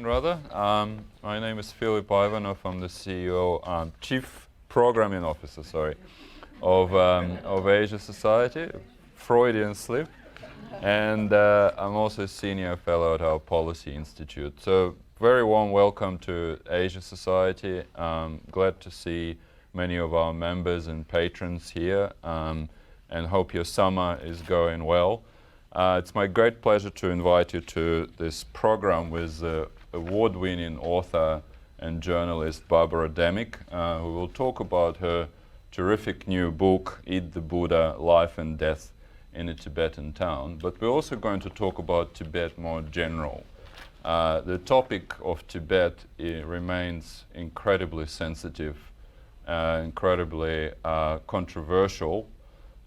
Rather. My name is Philipp Ivanov. I'm the CEO, Chief Programming Officer, of Asia Society, Freudian slip, and I'm also a Senior Fellow at our Policy Institute. So, very warm welcome to Asia Society. Glad to see many of our members and patrons here, and hope your summer is going well. It's my great pleasure to invite you to this program with award-winning author and journalist Barbara Demick, who will talk about her terrific new book, Eat the Buddha, Life and Death in a Tibetan Town. But we're also going to talk about Tibet more general. The topic of Tibet remains incredibly sensitive, incredibly controversial,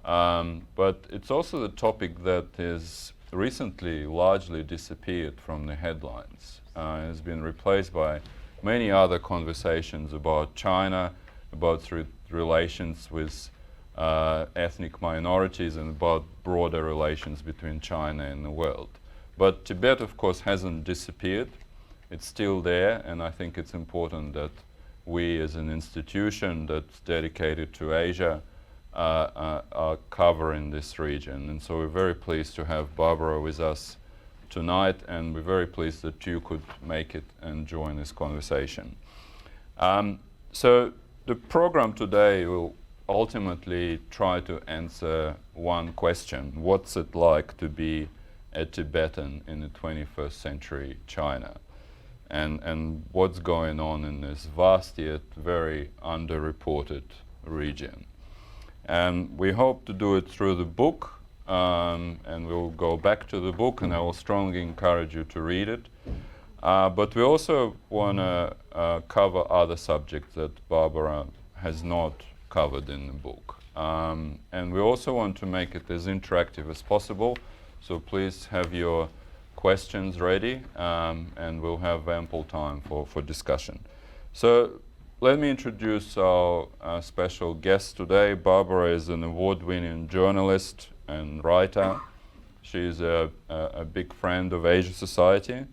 but it's also the topic that is recently largely disappeared from the headlines. It has been replaced by many other conversations about China, about relations with ethnic minorities, and about broader relations between China and the world. But Tibet, of course, hasn't disappeared. It's still there, and I think it's important that we, as an institution that's dedicated to Asia, are covering this region. And so we're very pleased to have Barbara with us tonight, and we're very pleased that you could make it and join this conversation. So the program today will ultimately try to answer one question: what's it like to be a Tibetan in the 21st century China? And what's going on in this vast yet very underreported region? And we hope to do it through the book, and we'll go back to the book, and I will strongly encourage you to read it. But we also want to cover other subjects that Barbara has not covered in the book. And we also want to make it as interactive as possible, so please have your questions ready, and we'll have ample time for discussion. So let me introduce our special guest today. Barbara is an award-winning journalist and writer. She's a big friend of Asia Society.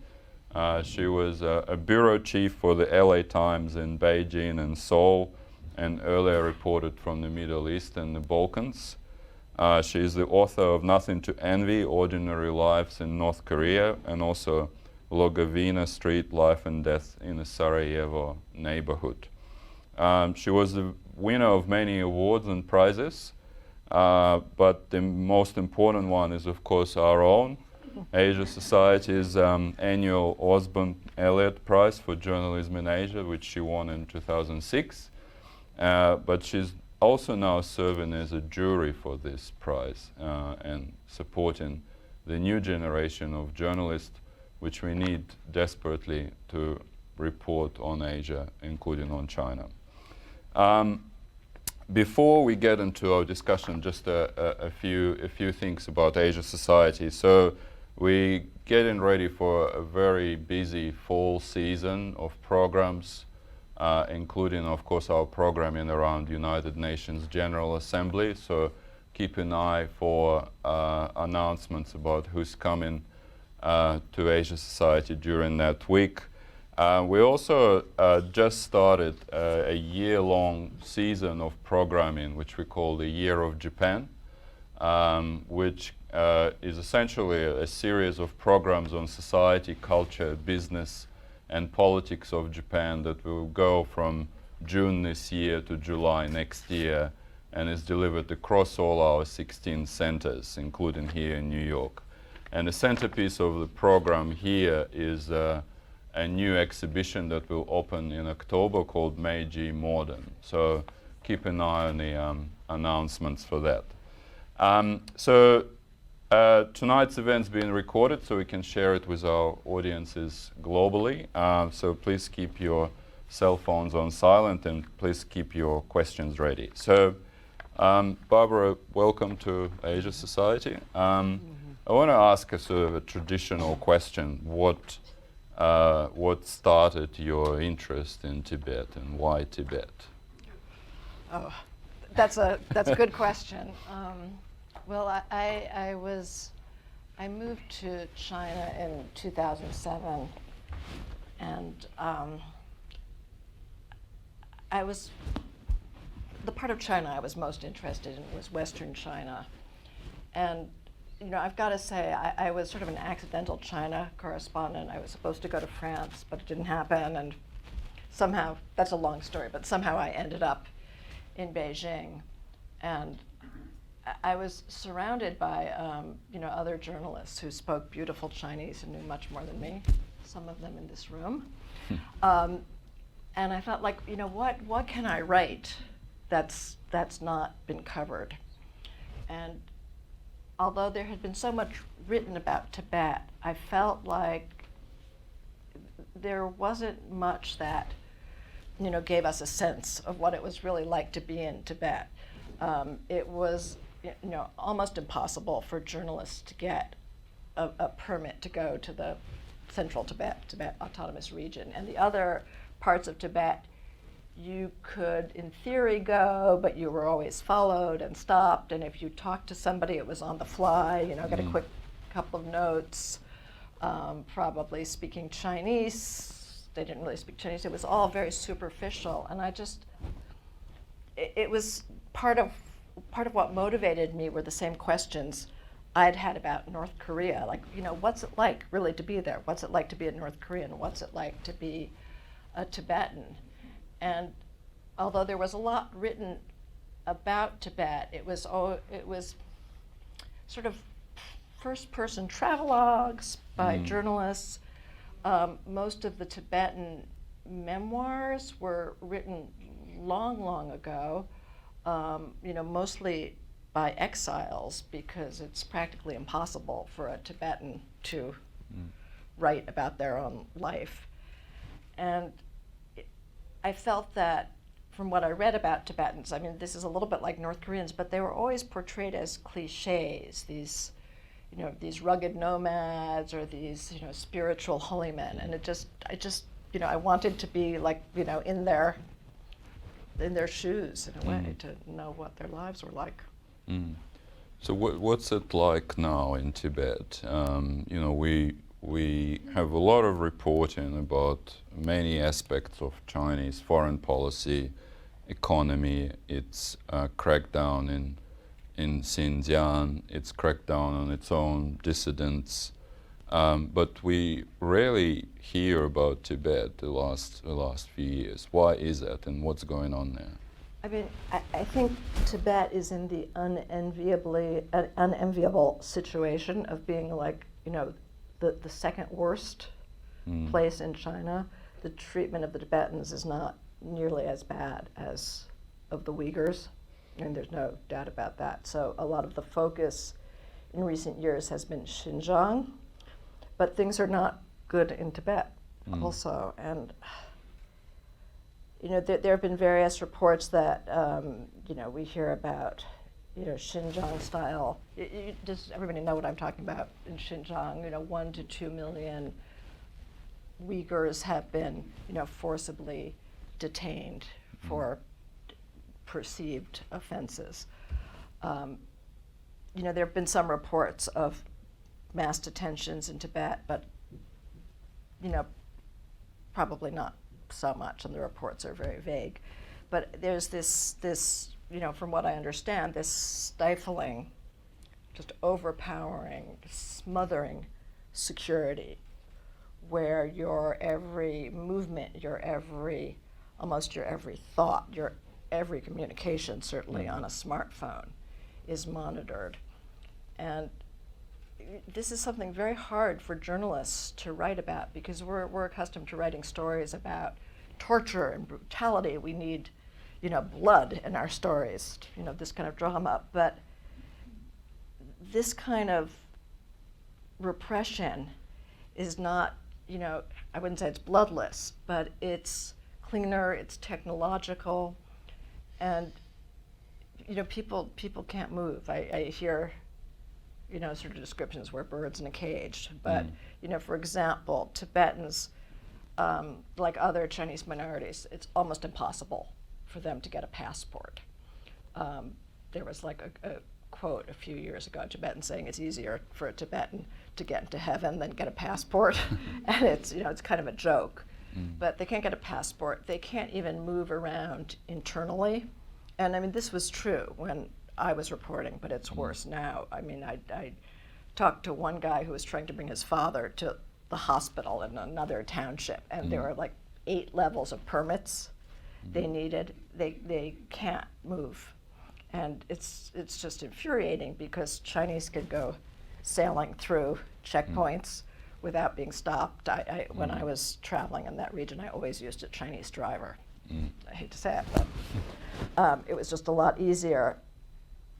She was a bureau chief for the LA Times in Beijing and Seoul, and earlier reported from the Middle East and the Balkans. She is the author of Nothing to Envy, Ordinary Lives in North Korea, and also Logovina Street, Life and Death in the Sarajevo Neighborhood. She was the winner of many awards and prizes, but the most important one is, of course, our own, Asia Society's annual Osborne Elliott Prize for Journalism in Asia, which she won in 2006. But she's also now serving as a jury for this prize and supporting the new generation of journalists, which we need desperately to report on Asia, including on China. Before we get into our discussion, just a few things about Asia Society. So we're getting ready for a very busy fall season of programs, including, of course, our programming around United Nations General Assembly. So keep an eye for announcements about who's coming to Asia Society during that week. We also just started a year-long season of programming, which we call the Year of Japan, which is essentially a series of programs on society, culture, business, and politics of Japan that will go from June this year to July next year, and is delivered across all our 16 centers, including here in New York. And the centerpiece of the program here is a new exhibition that will open in October called Meiji Modern. So keep an eye on the announcements for that. Tonight's event's being recorded so we can share it with our audiences globally. So please keep your cell phones on silent, and please keep your questions ready. So Barbara, welcome to Asia Society. I want to ask a sort of a traditional question. What started your interest in Tibet, and why Tibet? Oh, that's a good question. Well, I moved to China in 2007, And the part of China I was most interested in was Western China. And I've got to say, I was sort of an accidental China correspondent. I was supposed to go to France, but it didn't happen. And somehow, that's a long story, but somehow I ended up in Beijing. And I was surrounded by other journalists who spoke beautiful Chinese and knew much more than me, some of them in this room. And I thought, what can I write that's not been covered? And although there had been so much written about Tibet, I felt like there wasn't much that gave us a sense of what it was really like to be in Tibet. It was almost impossible for journalists to get a permit to go to the central Tibet Autonomous Region. And the other parts of Tibet, you could, in theory, go, but you were always followed and stopped. And if you talked to somebody, it was on the fly, get a quick couple of notes, probably speaking Chinese. They didn't really speak Chinese. It was all very superficial. And it was part of what motivated me were the same questions I'd had about North Korea. What's it like really to be there? What's it like to be a North Korean? What's it like to be a Tibetan? And although there was a lot written about Tibet, it was sort of first-person travelogues by journalists. Most of the Tibetan memoirs were written long ago, mostly by exiles, because it's practically impossible for a Tibetan to write about their own life. And I felt that from what I read about Tibetans, this is a little bit like North Koreans, but they were always portrayed as cliches, these rugged nomads or these, spiritual holy men. And I wanted to be in their shoes in a way, to know what their lives were like. So what's it like now in Tibet? We have a lot of reporting about many aspects of Chinese foreign policy, economy, its crackdown in Xinjiang, its crackdown on its own dissidents. But we rarely hear about Tibet the last few years. Why is that, and what's going on there? I think Tibet is in the unenviable situation of being the second worst place in China. The treatment of the Tibetans is not nearly as bad as of the Uyghurs, and there's no doubt about that. So a lot of the focus in recent years has been Xinjiang, but things are not good in Tibet also. And there have been various reports that we hear about Xinjiang style. Does everybody know what I'm talking about in Xinjiang? 1 to 2 million Uyghurs have been forcibly detained for perceived offenses. There have been some reports of mass detentions in Tibet, but probably not so much, and the reports are very vague. But there's this from what I understand, this stifling, just overpowering, smothering security, where your every movement, almost your every thought, your every communication, certainly on a smartphone, is monitored. And this is something very hard for journalists to write about, because we're accustomed to writing stories about torture and brutality. We need, blood in our stories, this kind of drama. But this kind of repression is not, I wouldn't say it's bloodless, but it's cleaner, it's technological, and people can't move. I hear sort of descriptions where birds in a cage. But for example, Tibetans, like other Chinese minorities, it's almost impossible for them to get a passport. There was a quote a few years ago, a Tibetan saying it's easier for a Tibetan to get into heaven than get a passport. And it's kind of a joke. But they can't get a passport. They can't even move around internally. And I mean, this was true when I was reporting, but it's worse now. I mean, I talked to one guy who was trying to bring his father to the hospital in another township, and there were like 8 levels of permits they needed. They can't move. And it's just infuriating because Chinese could go sailing through checkpoints without being stopped. When I was traveling in that region, I always used a Chinese driver. I hate to say it, but it was just a lot easier.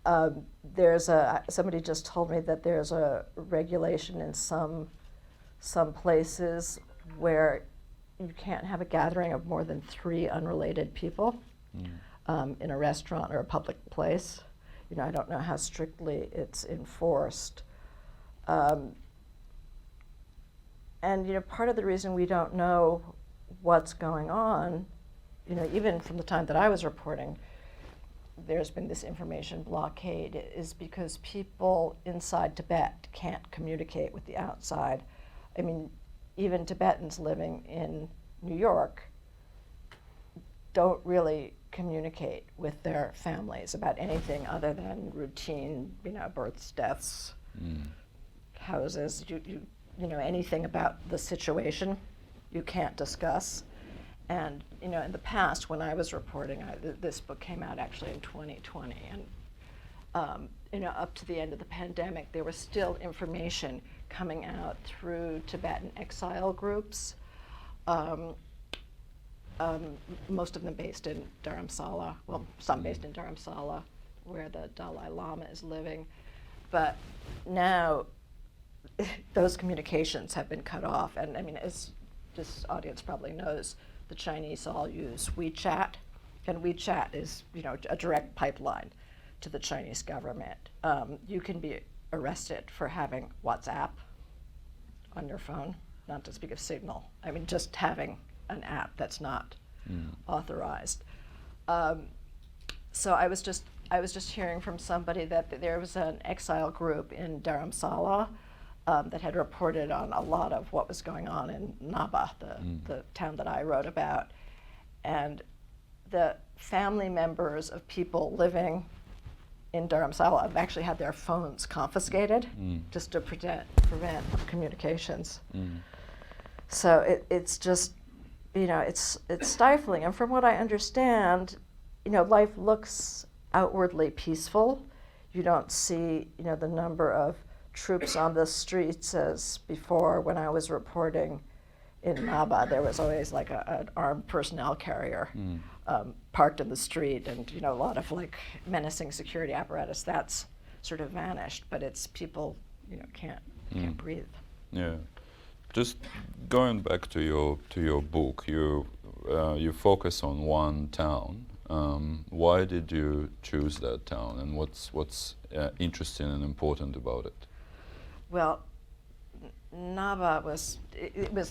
Somebody just told me that there's a regulation in some places where you can't have a gathering of more than 3 unrelated people in a restaurant or a public place. I don't know how strictly it's enforced. And part of the reason we don't know what's going on, even from the time that I was reporting, there's been this information blockade, is because people inside Tibet can't communicate with the outside. I mean, even Tibetans living in New York don't really communicate with their families about anything other than routine, births, deaths, houses. Anything about the situation you can't discuss. And in the past, when I was reporting, this book came out actually in 2020, and up to the end of the pandemic, there was still information coming out through Tibetan exile groups, most of them based in Dharamsala, well, some based in Dharamsala, where the Dalai Lama is living. But now those communications have been cut off. And I mean, as this audience probably knows, the Chinese all use WeChat, and WeChat is, a direct pipeline to the Chinese government. You can be arrested for having WhatsApp on your phone, not to speak of Signal. I mean, just having an app that's not authorized. So I was just hearing from somebody that there was an exile group in Dharamsala that had reported on a lot of what was going on in Naba, the town that I wrote about. And the family members of people living in Dharamsala have actually had their phones confiscated just to prevent communications. So it's just, it's stifling. And from what I understand, life looks outwardly peaceful. You don't see, the number of troops on the streets as before. When I was reporting in Naba, there was always like an armed personnel carrier parked in the street, and a lot of like menacing security apparatus. That's sort of vanished, but it's people can't breathe. Yeah, just going back to your book, you focus on one town. Why did you choose that town, and what's interesting and important about it? Well, Naba was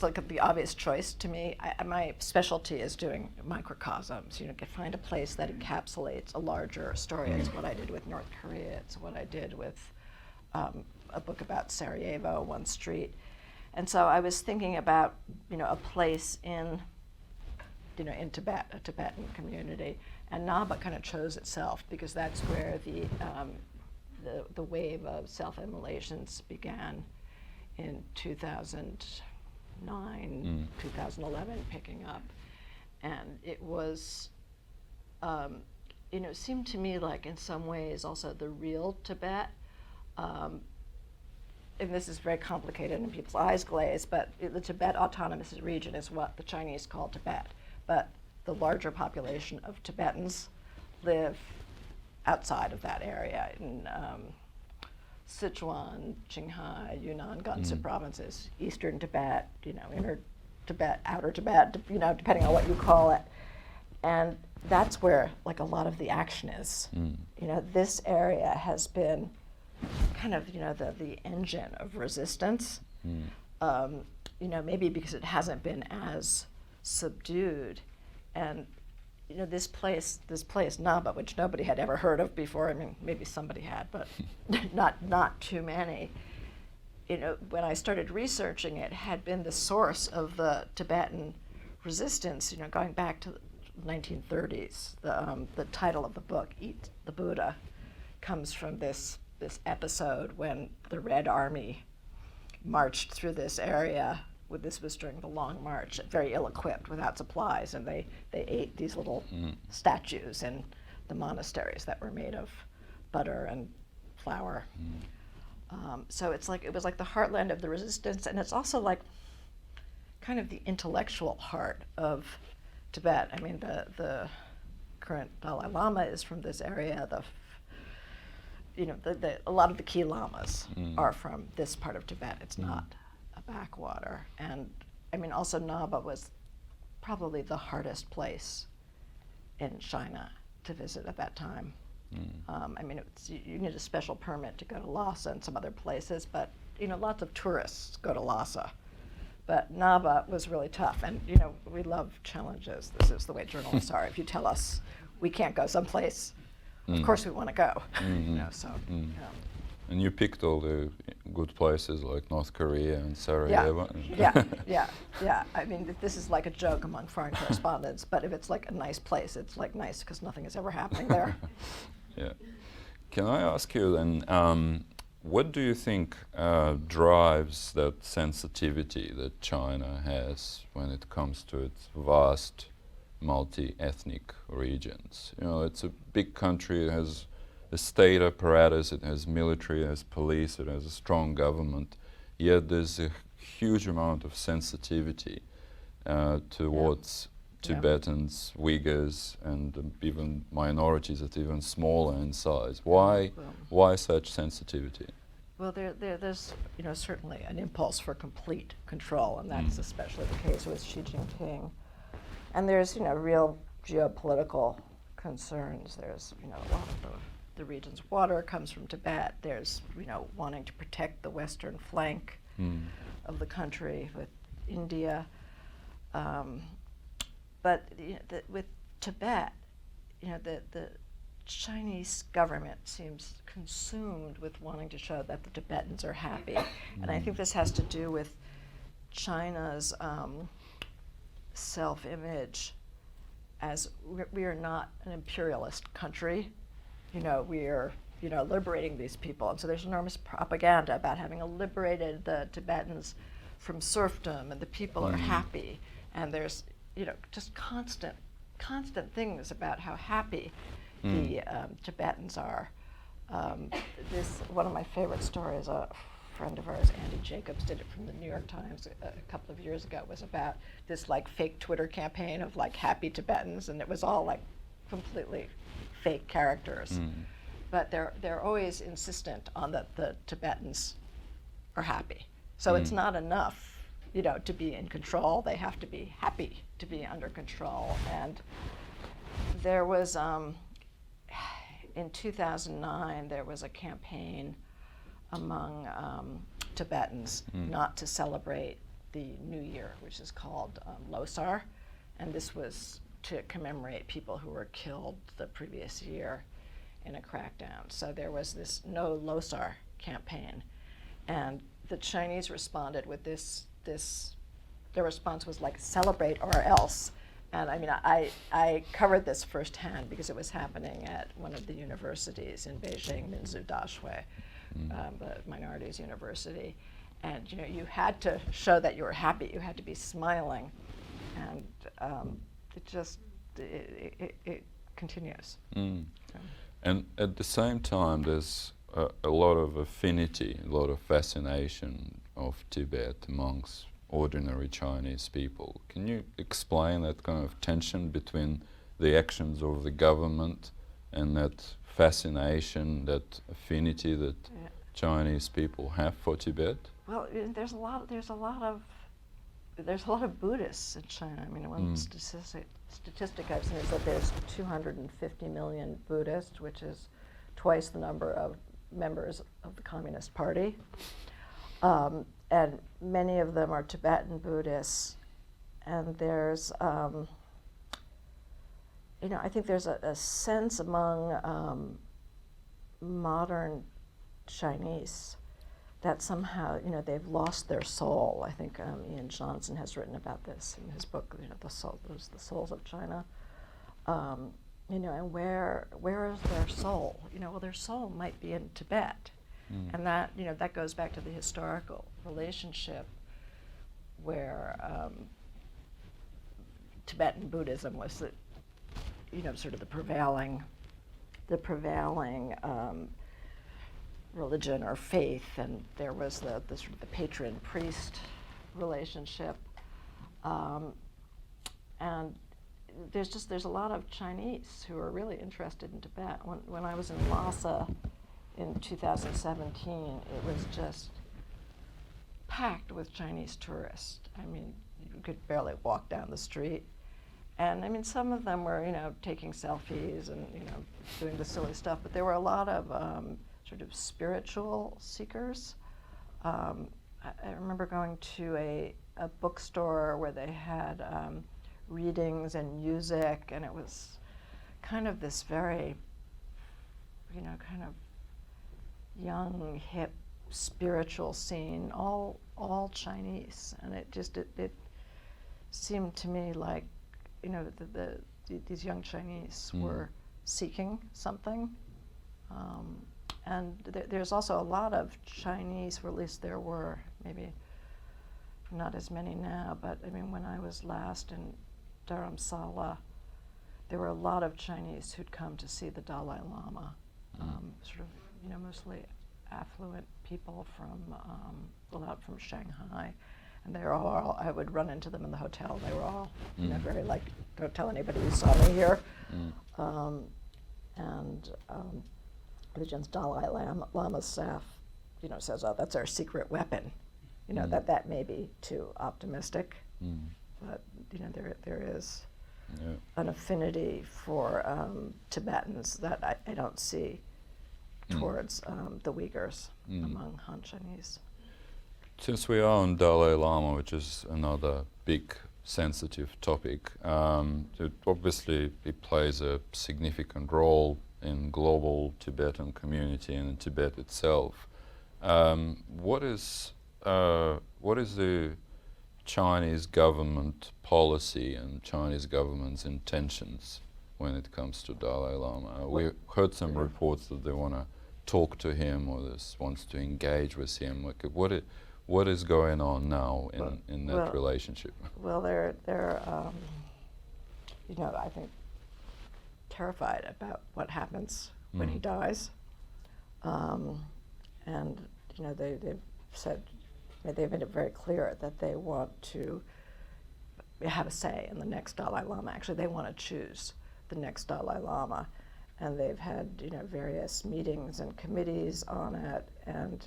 like the obvious choice to me. My specialty is doing microcosms. Find a place that encapsulates a larger story. It's what I did with North Korea. It's what I did with a book about Sarajevo, one street. And so I was thinking about a place in Tibet, a Tibetan community, and Naba kind of chose itself because that's where the wave of self-immolations began in 2009, 2011, picking up. And it was, it seemed to me like in some ways also the real Tibet. And this is very complicated and people's eyes glaze, but the Tibet Autonomous Region is what the Chinese call Tibet. But the larger population of Tibetans live outside of that area in Sichuan, Qinghai, Yunnan, Gansu provinces, eastern Tibet, inner Tibet, outer Tibet, depending on what you call it. And that's where like a lot of the action is. This area has been kind of, the engine of resistance. Maybe because it hasn't been as subdued. And this place Naba, which nobody had ever heard of before. I mean, maybe somebody had, but not too many. when I started researching it, had been the source of the Tibetan resistance, going back to the 1930s. The title of the book, Eat the Buddha, comes from this episode when the Red Army marched through this area. This was during the Long March, very ill-equipped, without supplies, and they ate these little statues in the monasteries that were made of butter and flour. So it was like the heartland of the resistance, and it's also like kind of the intellectual heart of Tibet. I mean, the current Dalai Lama is from this area. A lot of the key lamas are from this part of Tibet. It's not a backwater. And I mean, also Naba was probably the hardest place in China to visit at that time. I mean, you need a special permit to go to Lhasa and some other places, but lots of tourists go to Lhasa. But Naba was really tough, and we love challenges. This is the way journalists are. If you tell us we can't go someplace, of course we want to go. And you picked all the good places like North Korea and Sarajevo. Yeah. I mean, this is like a joke among foreign correspondents, but if it's like a nice place, it's like nice because nothing is ever happening there. Yeah. Can I ask you then, what do you think drives that sensitivity that China has when it comes to its vast multi-ethnic regions? It's a big country, it has a state apparatus, it has military, it has police, it has a strong government, yet there's a huge amount of sensitivity towards Tibetans, Uyghurs, and even minorities that are even smaller in size. Why such sensitivity? Well, there's certainly an impulse for complete control, and that's especially the case with Xi Jinping. And there's real geopolitical concerns. There's a lot of the region's water comes from Tibet. There's wanting to protect the western flank of the country with India. But with Tibet, the Chinese government seems consumed with wanting to show that the Tibetans are happy. And I think this has to do with China's self-image as we are not an imperialist country. We are liberating these people. And so there's enormous propaganda about having liberated the Tibetans from serfdom, and the people are happy. And there's just constant things about how happy the Tibetans are. One of my favorite stories, a friend of ours, Andy Jacobs, did it from the New York Times a couple of years ago, was about this fake Twitter campaign of happy Tibetans, and it was all completely fake characters. But they're always insistent on that the Tibetans are happy. So it's not enough to be in control. They have to be happy to be under control. And there was, in 2009, there was a campaign among Tibetans not to celebrate the New Year, which is called Losar. And this was to commemorate people who were killed the previous year in a crackdown. So there was this No Losar campaign. And the Chinese responded with their response was celebrate or else. And I mean, I covered this firsthand because it was happening at one of the universities in Beijing, Minzu Daxue, the minorities university. And you had to show that you were happy. You had to be smiling. And it continues. So. And at the same time, there's a lot of affinity, a lot of fascination of Tibet amongst ordinary Chinese people. Can you explain that kind of tension between the actions of the government and that fascination, that affinity that Chinese people have for Tibet? Well, there's a lot of Buddhists in China. I mean, one statistic I've seen is that there's 250 million Buddhists, which is twice the number of members of the Communist Party. And many of them are Tibetan Buddhists. And there's, I think there's a sense among modern Chinese that somehow, they've lost their soul. I think Ian Johnson has written about this in his book, the Souls of China. And where is their soul? Well, their soul might be in Tibet, and that goes back to the historical relationship, where Tibetan Buddhism was sort of the prevailing religion or faith, and there was the sort of the patron-priest relationship, and there's a lot of Chinese who are really interested in Tibet. When I was in Lhasa in 2017, it was just packed with Chinese tourists. I mean, you could barely walk down the street. And I mean, some of them were, taking selfies and, doing the silly stuff, but there were a lot of sort of spiritual seekers. I remember going to a bookstore where they had readings and music, and it was kind of this very, kind of young, hip, spiritual scene, all Chinese, and it seemed to me like, these young Chinese were seeking something, and there's also a lot of Chinese, or at least there were, maybe not as many now, but I mean, when I was last in Dharamsala, there were a lot of Chinese who'd come to see the Dalai Lama, sort of, mostly affluent people out from Shanghai. And they were all, I would run into them in the hotel. They were all, very like, don't tell anybody you saw me here. The Dalai Lama's staff, says, oh, that's our secret weapon. That may be too optimistic, but, there is an affinity for Tibetans that I don't see towards the Uyghurs among Han Chinese. Since we are on Dalai Lama, which is another big sensitive topic, obviously it plays a significant role in global Tibetan community and in Tibet itself. What is the Chinese government policy and Chinese government's intentions when it comes to Dalai Lama? We heard some reports that they want to talk to him, or this wants to engage with him. Like, what is going on now in that relationship? Well, they're I think terrified about what happens when he dies, and they've said, they've made it very clear that they want to have a say in the next Dalai Lama. Actually, they want to choose the next Dalai Lama, and they've had various meetings and committees on it, and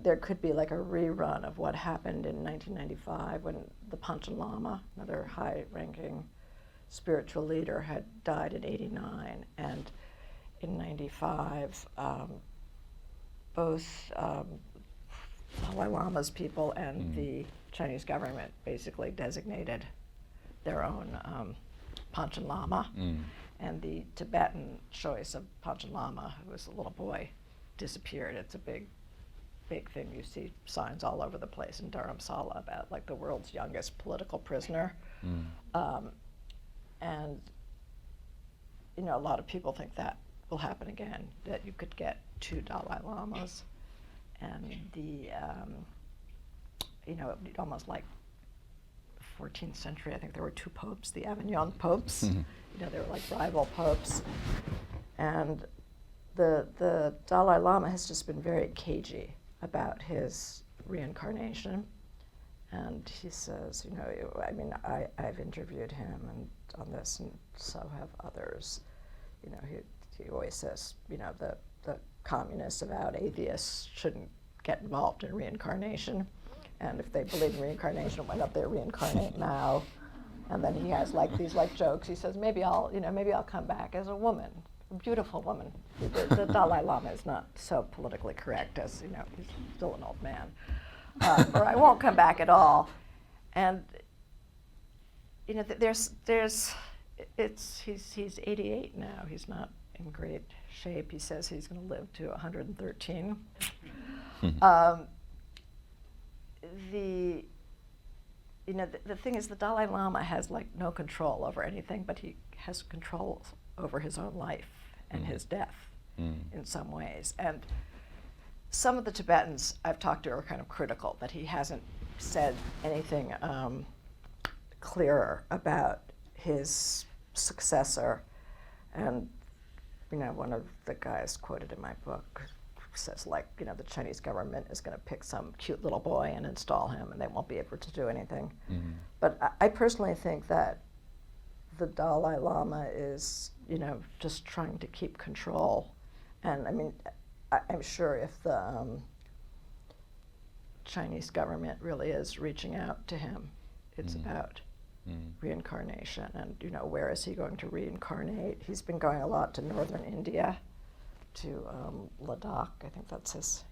there could be like a rerun of what happened in 1995 when the Panchen Lama, another high-ranking spiritual leader, had died in '89, and in '95, both Dalai Lama's people and the Chinese government basically designated their own Panchen Lama, and the Tibetan choice of Panchen Lama, who was a little boy, disappeared. It's a big thing. You see signs all over the place in Dharamsala about like the world's youngest political prisoner, and a lot of people think that will happen again, that you could get two Dalai Lamas, and almost like 14th century, I think there were two popes, the Avignon popes. They were like rival popes, and the Dalai Lama has just been very cagey about his reincarnation, and he says, I've interviewed him and on this, and so have others. He always says, the communist avowed atheists shouldn't get involved in reincarnation, and if they believe in reincarnation, why don't they reincarnate now? And then he has like these jokes. He says, maybe I'll come back as a woman, a beautiful woman. The Dalai Lama is not so politically correct as, he's still an old man. Or I won't come back at all. And, he's 88 now. He's not in great shape. He says he's going to live to 113. The thing is, the Dalai Lama has like no control over anything, but he has control over his own life and his death in some ways. And some of the Tibetans I've talked to are kind of critical that he hasn't said anything clearer about his successor. And one of the guys quoted in my book says, like, the Chinese government is going to pick some cute little boy and install him, and they won't be able to do anything. But I personally think that the Dalai Lama is, just trying to keep control. And I mean, I'm sure if the Chinese government really is reaching out to him, it's about reincarnation. And, where is he going to reincarnate? He's been going a lot to northern India, to Ladakh. I think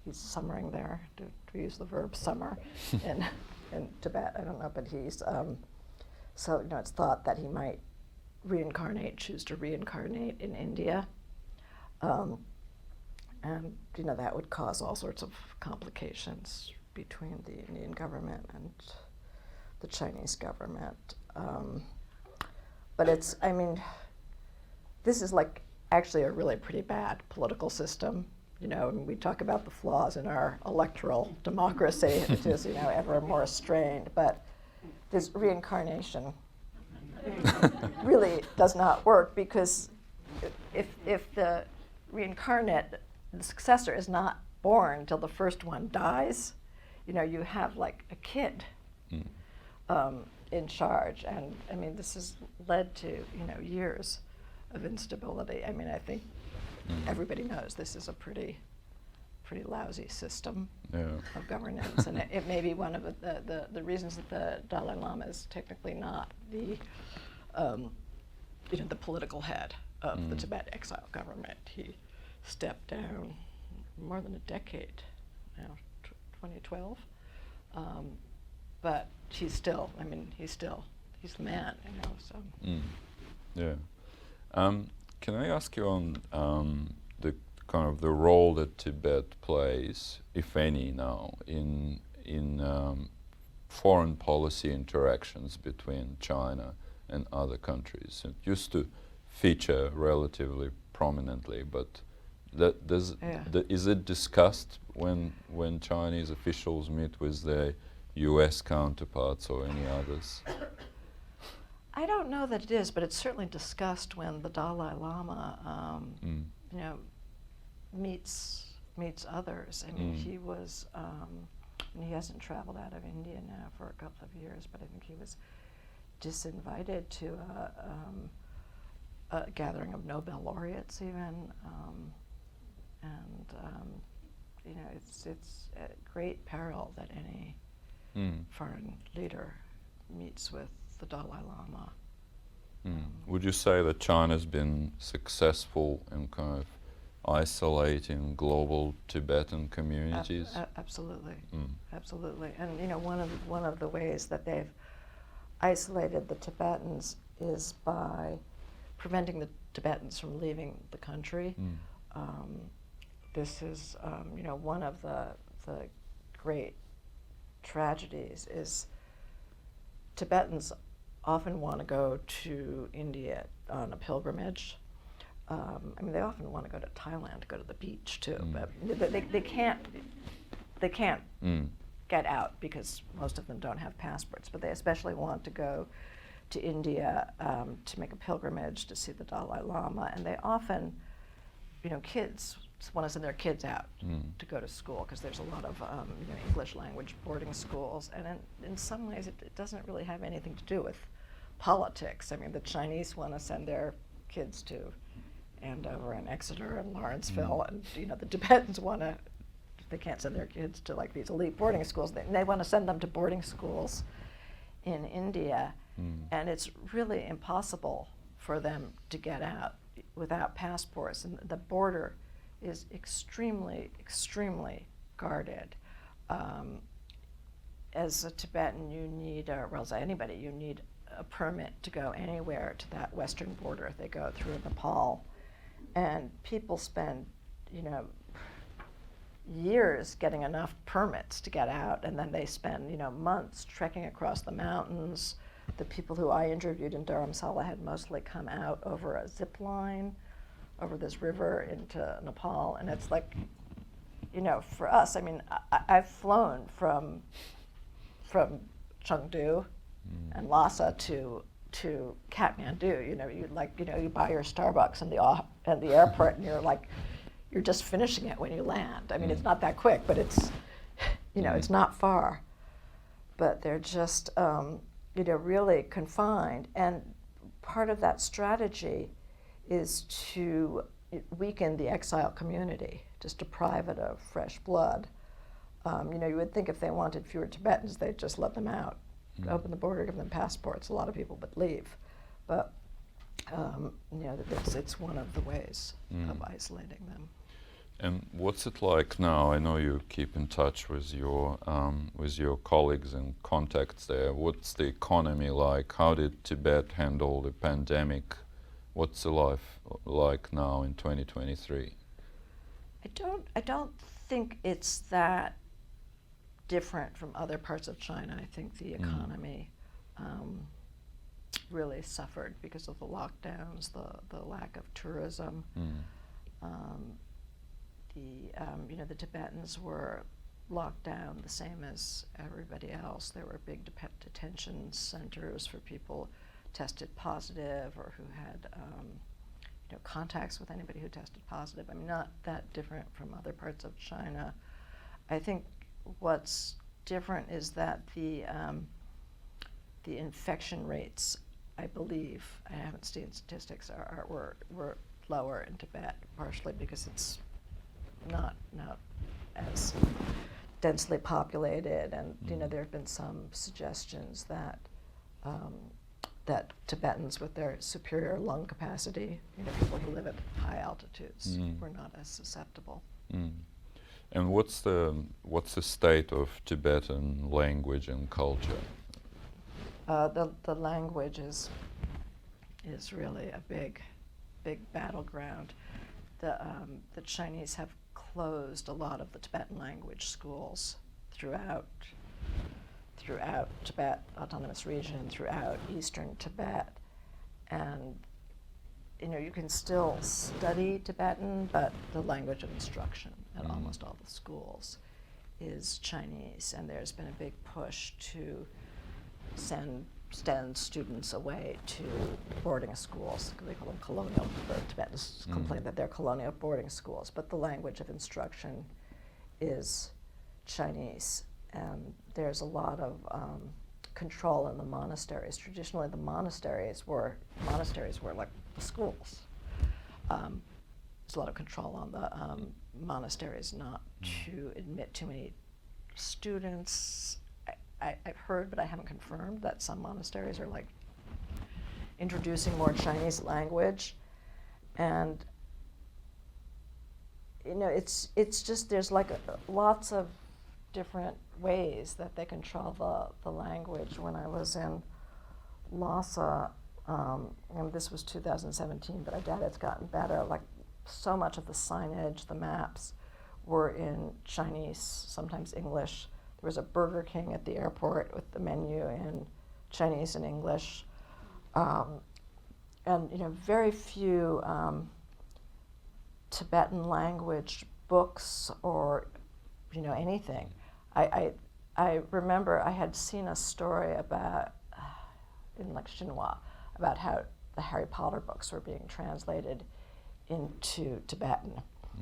he's summering there, to use the verb summer in Tibet. I don't know, but he's, so, it's thought that he might choose to reincarnate in India. And, that would cause all sorts of complications between the Indian government and the Chinese government. But this is like actually a really pretty bad political system. And we talk about the flaws in our electoral democracy, which is, ever more strained. But this reincarnation really does not work, because if the successor is not born till the first one dies, you have like a kid in charge. And this has led to, years of instability. I think everybody knows this is a pretty lousy system of governance. And it may be one of the reasons that the Dalai Lama is technically not the political head of the Tibet exile government. He stepped down more than a decade now, 2012. But he's still he's the man, so. Yeah. Can I ask you on the kind of the role that Tibet plays, if any, now in foreign policy interactions between China and other countries? It used to feature relatively prominently, but is it discussed when Chinese officials meet with their U.S. counterparts or any others? I don't know that it is, but it's certainly discussed when the Dalai Lama, meets others. He was, he hasn't traveled out of India now for a couple of years, but I think he was disinvited to a gathering of Nobel laureates even, it's at great peril that any foreign leader meets with the Dalai Lama. Would you say that China's been successful in kind of isolating global Tibetan communities? Absolutely, absolutely. And one of the ways that they've isolated the Tibetans is by preventing the Tibetans from leaving the country. This is, one of the great tragedies is Tibetans often want to go to India on a pilgrimage. They often want to go to Thailand, go to the beach too, but they can't get out because most of them don't have passports. But they especially want to go to India to make a pilgrimage to see the Dalai Lama, and they often, kids want to send their kids out to go to school because there's a lot of English language boarding schools, and in some ways it doesn't really have anything to do with politics. The Chinese want to send their kids to Andover and Exeter and Lawrenceville, and the Tibetans want to, they can't send their kids to like these elite boarding schools. They want to send them to boarding schools in India, and it's really impossible for them to get out without passports, and the border is extremely, extremely guarded. As a Tibetan, you need, or as anybody, you need a permit to go anywhere to that western border. They go through Nepal And people spend, you know, years getting enough permits to get out, and then they spend, you know, months trekking across the mountains. The people who I interviewed in Dharamsala had mostly come out over a zip line, over this river into Nepal, and it's like, you know, for us, I mean, I've flown from Chengdu and Lhasa to Kathmandu. You know, you buy your Starbucks in the airport, and you're just finishing it when you land. I mean, it's not that quick, but it's, you know, it's not far. But they're just, you know, really confined. And part of that strategy is to weaken the exile community, just deprive it of fresh blood. You know, you would think if they wanted fewer Tibetans, they'd just let them out, open the border, give them passports. A lot of people would leave. But, you know, it's one of the ways of isolating them. And what's it like now? I know you keep in touch with your colleagues and contacts there. What's the economy like? How did Tibet handle the pandemic? What's the life like now in 2023? I don't think it's that different from other parts of China. I think the economy really suffered because of the lockdowns, the lack of tourism. You know, the Tibetans were locked down the same as everybody else. There were big detention centers for people tested positive or who had you know, contacts with anybody who tested positive. I mean, not that different from other parts of China. I think what's different is that the infection rates, I believe, I haven't seen statistics, were lower in Tibet, partially because it's not as densely populated, and you know, there have been some suggestions that that Tibetans with their superior lung capacity, you know, people who live at high altitudes, were not as susceptible. And what's the state of Tibetan language and culture? The language is really a big battleground. The Chinese have closed a lot of the Tibetan language schools throughout Tibet Autonomous Region, throughout eastern Tibet, and you know, you can still study Tibetan, but the language of instruction at almost all the schools is Chinese, and there's been a big push to send students away to boarding schools. They call them colonial, the Tibetans complain that they're colonial boarding schools, but the language of instruction is Chinese. And there's a lot of control in the monasteries. Traditionally, the monasteries were like the schools. There's a lot of control on the monasteries not to admit too many students. I've heard, but I haven't confirmed, that some monasteries are like introducing more Chinese language, and you know, it's just there's like lots of different ways that they control the language. When I was in Lhasa, and this was 2017, but I doubt it's gotten better. Like, so much of the signage, the maps, were in Chinese, sometimes English. There was a Burger King at the airport with the menu in Chinese and English, and you know, very few Tibetan language books or you know, anything. I remember I had seen a story about in like Xinhua about how the Harry Potter books were being translated into Tibetan,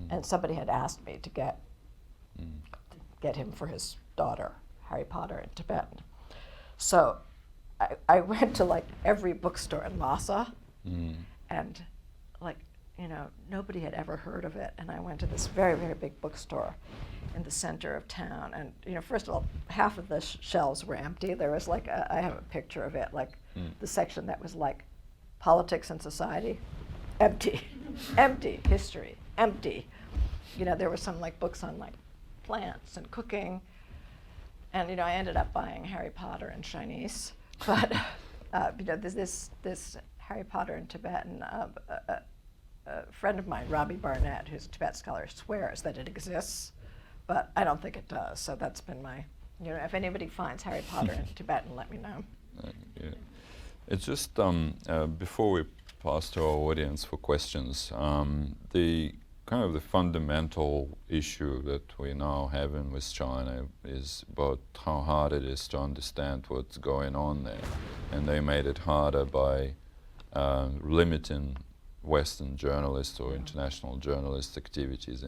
and somebody had asked me to get him for his daughter Harry Potter in Tibetan. So I went to like every bookstore in Lhasa, and like, you know, nobody had ever heard of it. And I went to this very, very big bookstore in the center of town. And, you know, first of all, half of the shelves were empty. There was like, I have a picture of it, like the section that was like politics and society, empty, empty, history, empty. You know, there were some like books on like plants and cooking. And, you know, I ended up buying Harry Potter in Chinese. But, you know, this Harry Potter in Tibetan, a friend of mine, Robbie Barnett, who's a Tibet scholar, swears that it exists, but I don't think it does. So that's been my, if anybody finds Harry Potter in Tibetan, let me know. Yeah. It's just before we pass to our audience for questions, the kind of the fundamental issue that we now have in with China is about how hard it is to understand what's going on there, and they made it harder by limiting Western journalists or international journalist activities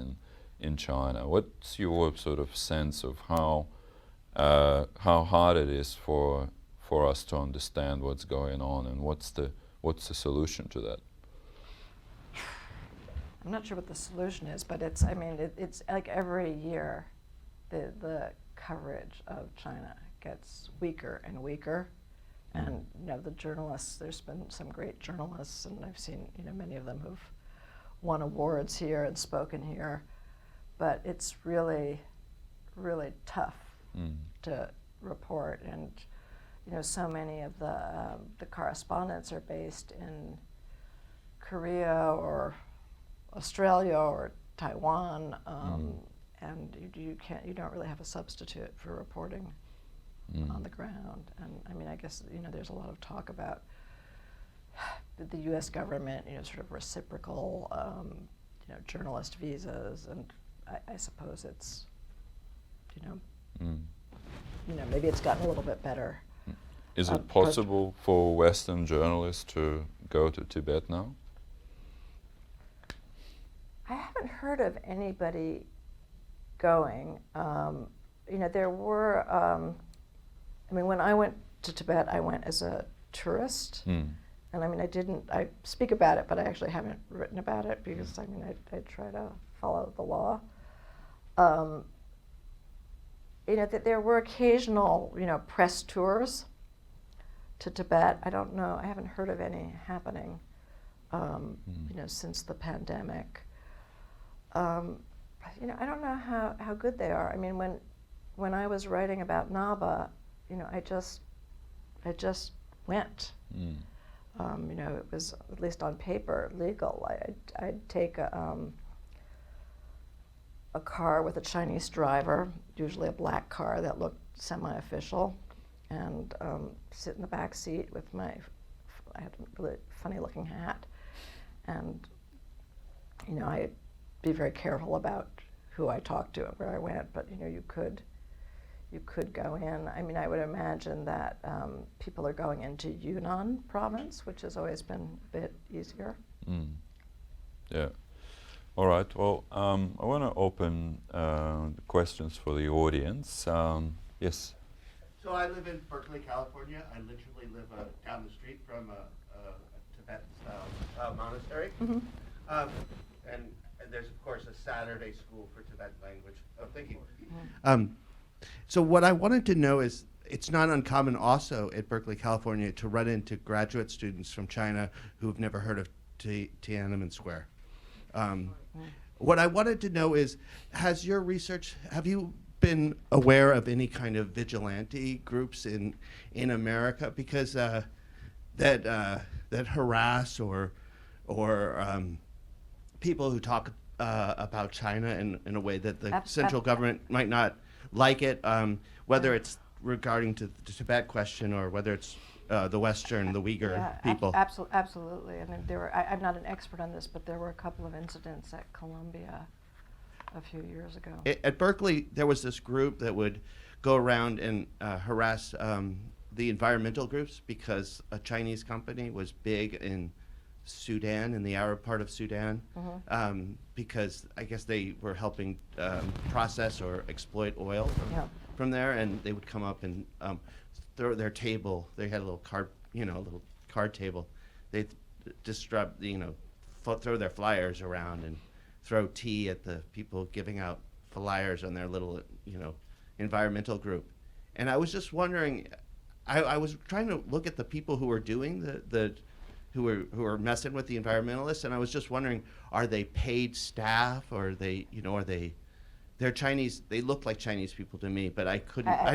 in China. What's your sort of sense of how hard it is for us to understand what's going on, and what's the solution to that? I'm not sure what the solution is, but it's like every year the coverage of China gets weaker and weaker. And the journalists, there's been some great journalists, and I've seen many of them who've won awards here and spoken here, but it's really, really tough to report. And so many of the correspondents are based in Korea or Australia or Taiwan, and you don't really have a substitute for reporting on the ground. And I guess there's a lot of talk about the U.S. government, sort of reciprocal, journalist visas, and I suppose it's, maybe it's gotten a little bit better. Is it possible for Western journalists to go to Tibet now? I haven't heard of anybody going. There were, when I went to Tibet, I went as a tourist. And I speak about it, but I actually haven't written about it because, I try to follow the law. That there were occasional, press tours to Tibet. I don't know, I haven't heard of any happening, since the pandemic. I don't know how good they are. When I was writing about Naba, I just went. It was, at least on paper, legal. I'd take a car with a Chinese driver, usually a black car that looked semi-official, and sit in the back seat with I had a really funny-looking hat, and I'd be very careful about who I talked to and where I went, but you could go in. I would imagine that people are going into Yunnan province, which has always been a bit easier. Yeah. All right. Well, I want to open questions for the audience. Yes. So I live in Berkeley, California. I literally live down the street from a Tibetan-style monastery. And there's, of course, a Saturday school for Tibetan language thinking. So what I wanted to know is, it's not uncommon also at Berkeley, California, to run into graduate students from China who've never heard of Tiananmen Square. What I wanted to know is, have you been aware of any kind of vigilante groups in America? Because that harass or people who talk about China in a way that the central government might not like it, whether it's regarding to the Tibet question or whether it's the Western, the Uyghur people. Absolutely. I'm not an expert on this, but there were a couple of incidents at Columbia a few years ago. At Berkeley, there was this group that would go around and harass the environmental groups because a Chinese company was big in Sudan, in the Arab part of Sudan, because I guess they were helping process or exploit oil from there, and they would come up and throw their table. They had a little card table. They'd disrupt, throw their flyers around and throw tea at the people giving out flyers on their little, environmental group. And I was just wondering, I was trying to look at the people who were doing who are messing with the environmentalists, and I was just wondering, are they paid staff, or are they, they're Chinese? They look like Chinese people to me, but I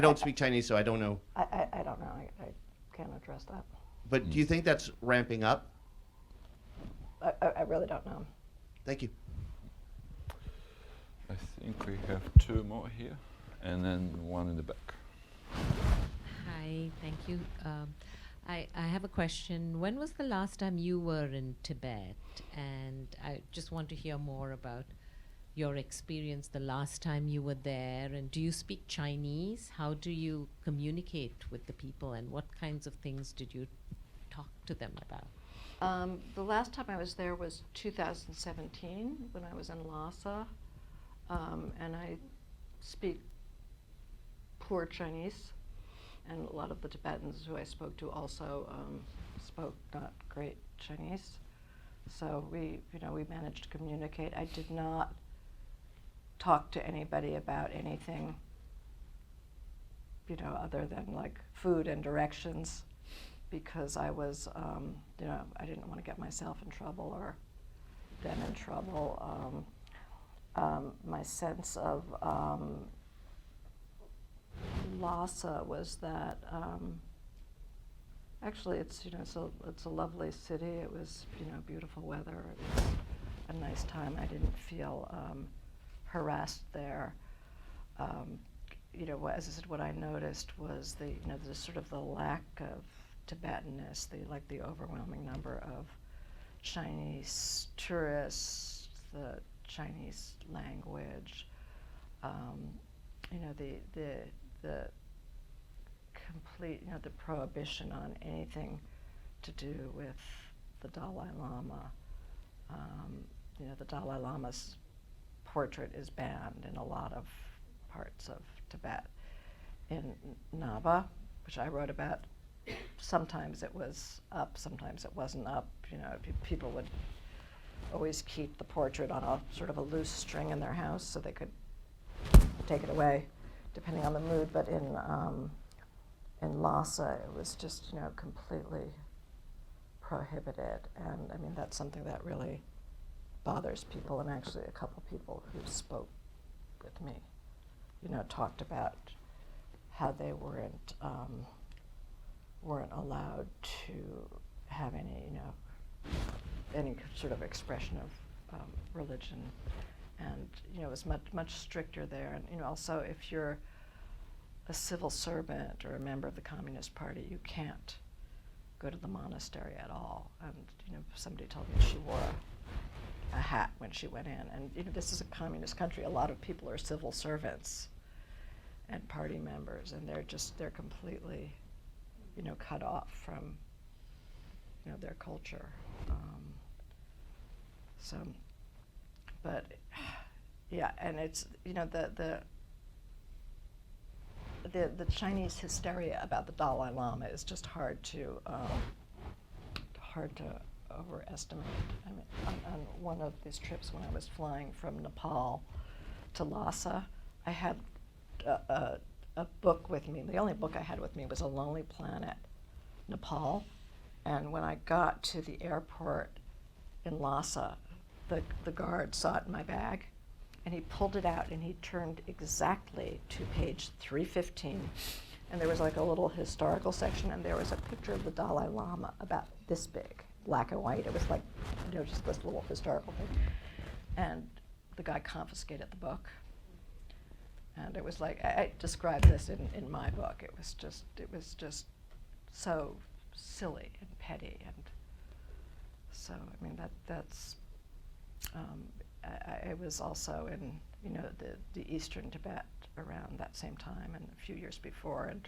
don't speak Chinese, so I don't know. I don't know. I can't address that. But do you think that's ramping up? I really don't know. Thank you. I think we have two more here, and then one in the back. Hi, thank you. I have a question. When was the last time you were in Tibet? And I just want to hear more about your experience the last time you were there. And do you speak Chinese? How do you communicate with the people? And what kinds of things did you talk to them about? The last time I was there was 2017 when I was in Lhasa, and I speak poor Chinese, and a lot of the Tibetans who I spoke to also spoke not great Chinese. So we managed to communicate. I did not talk to anybody about anything, other than like food and directions, because I was, I didn't want to get myself in trouble or them in trouble. My sense of Lhasa was that actually it's a lovely city. It was beautiful weather. It was a nice time. I didn't feel harassed there. As I said, what I noticed was the sort of the lack of Tibetanness, the overwhelming number of Chinese tourists, the Chinese language, the complete, the prohibition on anything to do with the Dalai Lama. The Dalai Lama's portrait is banned in a lot of parts of Tibet. In Naba, which I wrote about, sometimes it was up, sometimes it wasn't up. People would always keep the portrait on a sort of a loose string in their house so they could take it away, depending on the mood. But in Lhasa, it was just completely prohibited, and I mean that's something that really bothers people. And actually, a couple people who spoke with me, talked about how they weren't allowed to have any sort of expression of religion, and it was much stricter there. And also, if you're a civil servant or a member of the Communist Party, you can't go to the monastery at all. And somebody told me she wore a hat when she went in. And this is a communist country. A lot of people are civil servants and party members, and they're completely cut off from their culture. But yeah, and it's the Chinese hysteria about the Dalai Lama is just hard to overestimate. I mean, on one of these trips when I was flying from Nepal to Lhasa, I had a book with me. The only book I had with me was A Lonely Planet, Nepal. And when I got to the airport in Lhasa, the guard saw it in my bag, and he pulled it out and he turned exactly to page 315. And there was like a little historical section, and there was a picture of the Dalai Lama about this big, black and white. It was like, just this little historical thing. And the guy confiscated the book. And it was like, I described this in my book. It was just so silly and petty. And so, I mean, that's, I was also in, the eastern Tibet around that same time and a few years before. And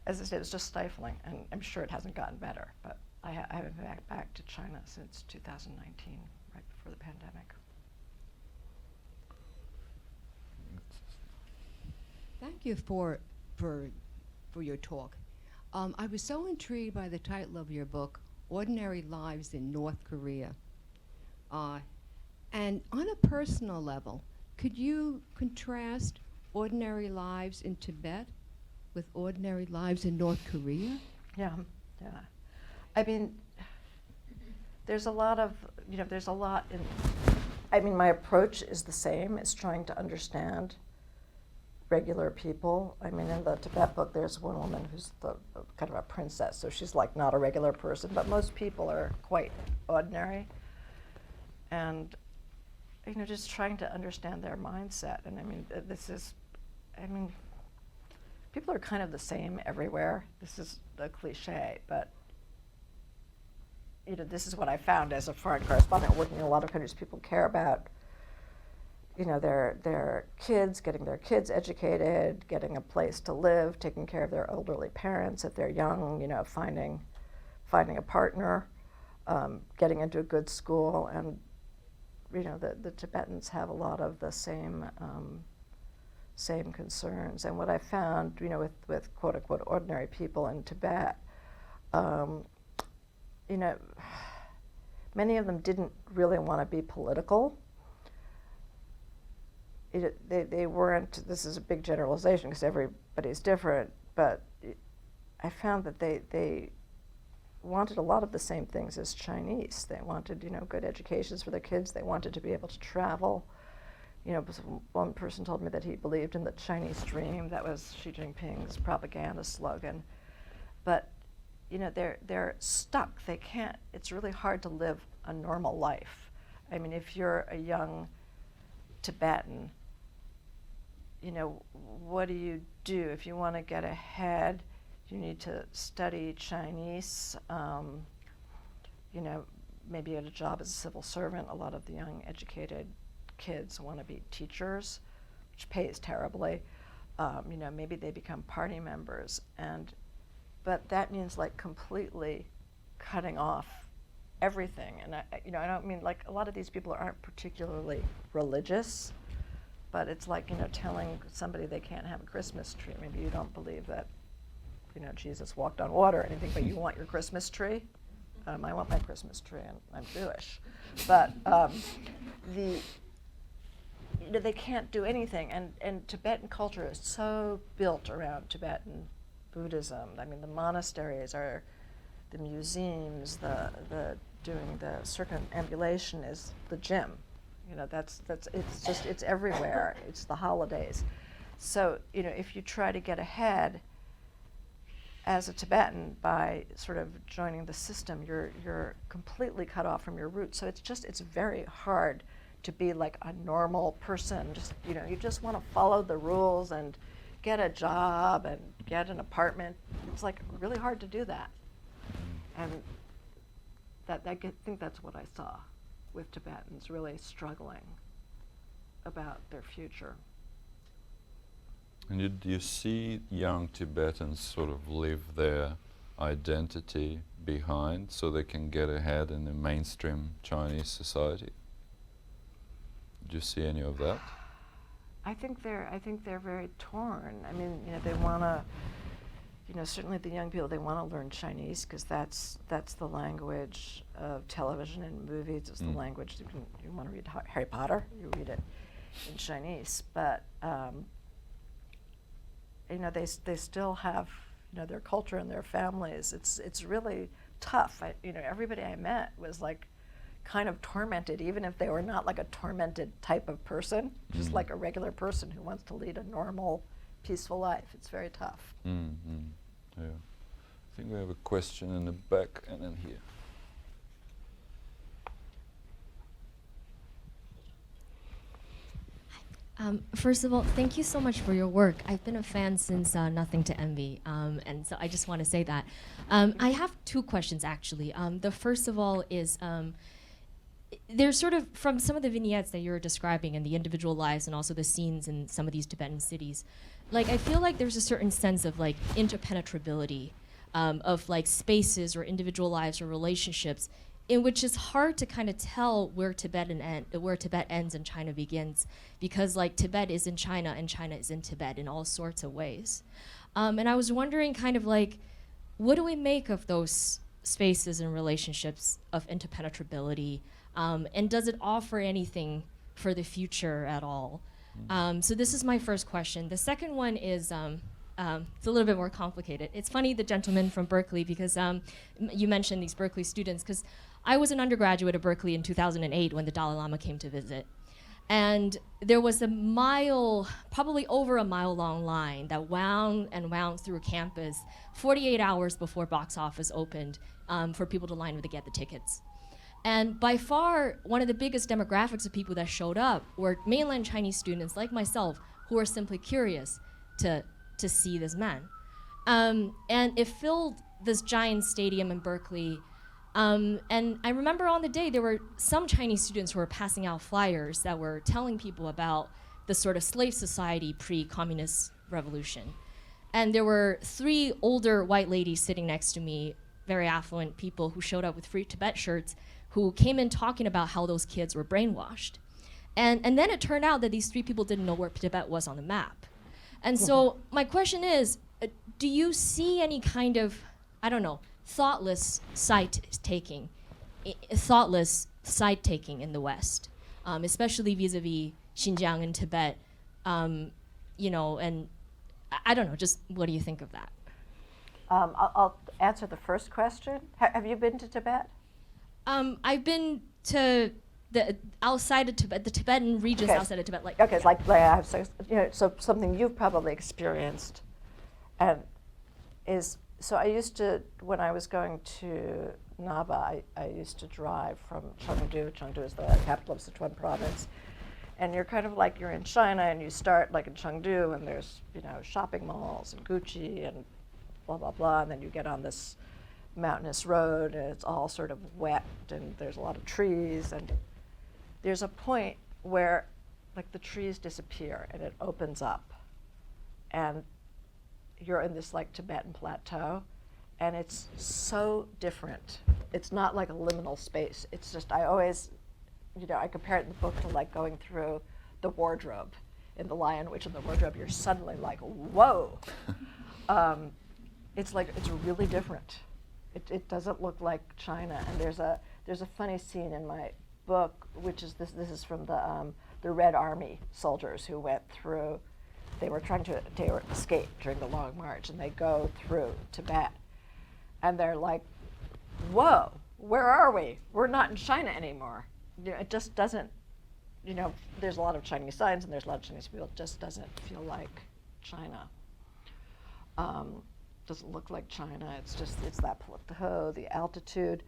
as I said, it was just stifling. And I'm sure it hasn't gotten better. But I haven't been back to China since 2019, right before the pandemic. Thank you for your talk. I was so intrigued by the title of your book, Ordinary Lives in North Korea. And on a personal level, could you contrast ordinary lives in Tibet with ordinary lives in North Korea? Yeah. I mean, there's a lot in, I mean, my approach is the same. It's trying to understand regular people. I mean, in the Tibet book, there's one woman who's the kind of a princess, so she's like not a regular person, but most people are quite ordinary. And just trying to understand their mindset. And I mean, people are kind of the same everywhere. This is a cliche, but this is what I found as a foreign correspondent working in a lot of countries. People care about their kids, getting their kids educated, getting a place to live, taking care of their elderly parents if they're young, finding a partner, getting into a good school. And the Tibetans have a lot of the same concerns. And what I found, with quote unquote ordinary people in Tibet, many of them didn't really want to be political. They weren't, this is a big generalization because everybody's different, but I found that they wanted a lot of the same things as Chinese. They wanted, good educations for their kids. They wanted to be able to travel. One person told me that he believed in the Chinese dream. That was Xi Jinping's propaganda slogan. But, they're stuck. They can't, it's really hard to live a normal life. I mean, if you're a young Tibetan, what do you do? If you want to get ahead, you need to study Chinese, maybe get a job as a civil servant. A lot of the young educated kids want to be teachers, which pays terribly. Maybe they become party members, but that means like completely cutting off everything. And I don't mean, like, a lot of these people aren't particularly religious, but it's like, telling somebody they can't have a Christmas tree. Maybe you don't believe that, Jesus walked on water or anything, but you want your Christmas tree. I want my Christmas tree, and I'm Jewish. But they can't do anything. And Tibetan culture is so built around Tibetan Buddhism. I mean, the monasteries are the museums, doing the circumambulation is the gym. It's everywhere. It's the holidays. So, if you try to get ahead as a Tibetan by sort of joining the system, you're completely cut off from your roots. So it's very hard to be like a normal person. You just want to follow the rules and get a job and get an apartment. It's like really hard to do that. And I think that's what I saw with Tibetans really struggling about their future. And do you see young Tibetans sort of leave their identity behind so they can get ahead in the mainstream Chinese society? Do you see any of that? I think they're very torn. I mean, they want to, certainly the young people, they want to learn Chinese because that's the language of television and movies. It's the language you want to read Harry Potter, you read it in Chinese. But they still have their culture and their families. It's really tough. Everybody I met was like kind of tormented, even if they were not like a tormented type of person, just like a regular person who wants to lead a normal, peaceful life. It's very tough. Yeah. I think we have a question in the back and then here. First of all, thank you so much for your work. I've been a fan since Nothing to Envy, and so I just want to say that. I have two questions, actually. The first of all is, there's sort of, from some of the vignettes that you're describing and the individual lives and also the scenes in some of these Tibetan cities, like, I feel like there's a certain sense of like interpenetrability of like spaces or individual lives or relationships in which it's hard to kind of tell where Tibet ends and China begins, because like Tibet is in China and China is in Tibet in all sorts of ways. And I was wondering kind of like, what do we make of those spaces and relationships of interpenetrability? And does it offer anything for the future at all? So this is my first question. The second one is, it's a little bit more complicated. It's funny, the gentleman from Berkeley, because you mentioned these Berkeley students, because I was an undergraduate at Berkeley in 2008 when the Dalai Lama came to visit. And there was a mile, probably over a mile long line that wound and wound through campus 48 hours before box office opened for people to line up to get the tickets. And by far, one of the biggest demographics of people that showed up were mainland Chinese students like myself who were simply curious to see this man. And it filled this giant stadium in Berkeley. And I remember on the day there were some Chinese students who were passing out flyers that were telling people about the sort of slave society pre-communist revolution. And there were 3 older white ladies sitting next to me, very affluent people who showed up with Free Tibet shirts, who came in talking about how those kids were brainwashed. And then it turned out that these 3 people didn't know where Tibet was on the map. And so my question is, do you see any kind of, I don't know, thoughtless side-taking in the West, especially vis-a-vis Xinjiang and Tibet, you know, and I don't know, just what do you think of that? I'll answer the first question. Have you been to Tibet? I've been to the outside of Tibet, the Tibetan regions outside of Tibet. Okay, like I have, so something you've probably experienced, and so I used to, when I was going to Naba, I used to drive from Chengdu. Chengdu is the capital of Sichuan province, and you're kind of like you're in China, and you start like in Chengdu, and there's shopping malls and Gucci and blah blah blah, and then you get on this mountainous road, and it's all sort of wet, and there's a lot of trees, and there's a point where like the trees disappear and it opens up, and you're in this like Tibetan plateau, and it's so different. It's not like a liminal space. It's just, I always, I compare it in the book to like going through the wardrobe in The Lion, Witch, and the Wardrobe. You're suddenly like, whoa. It's like, it's really different. It doesn't look like China. And there's a funny scene in my book, which is this is from the Red Army soldiers who went through. They were trying to escape during the Long March, and they go through Tibet, and they're like, whoa, where are we? We're not in China anymore. It just doesn't, there's a lot of Chinese signs and there's a lot of Chinese people. It just doesn't feel like China. Doesn't look like China. It's that plateau, the altitude.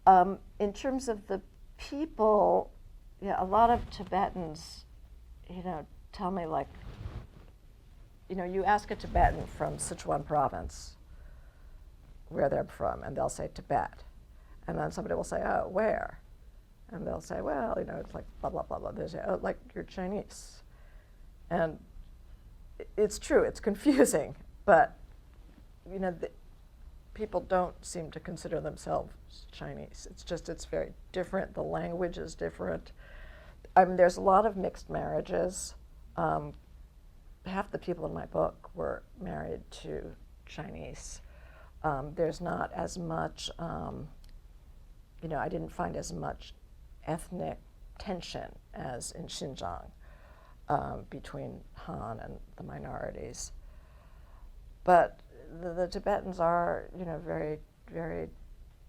In terms of the people, a lot of Tibetans, tell me like, you ask a Tibetan from Sichuan province where they're from, and they'll say Tibet. And then somebody will say, oh, where? And they'll say, well, it's like blah, blah, blah, blah. They say, oh, like you're Chinese. And it's true, it's confusing, but, people don't seem to consider themselves Chinese. It's very different. The language is different. I mean, there's a lot of mixed marriages. Half the people in my book were married to Chinese. There's not as much, I didn't find as much ethnic tension as in Xinjiang between Han and the minorities. But the Tibetans are, very, very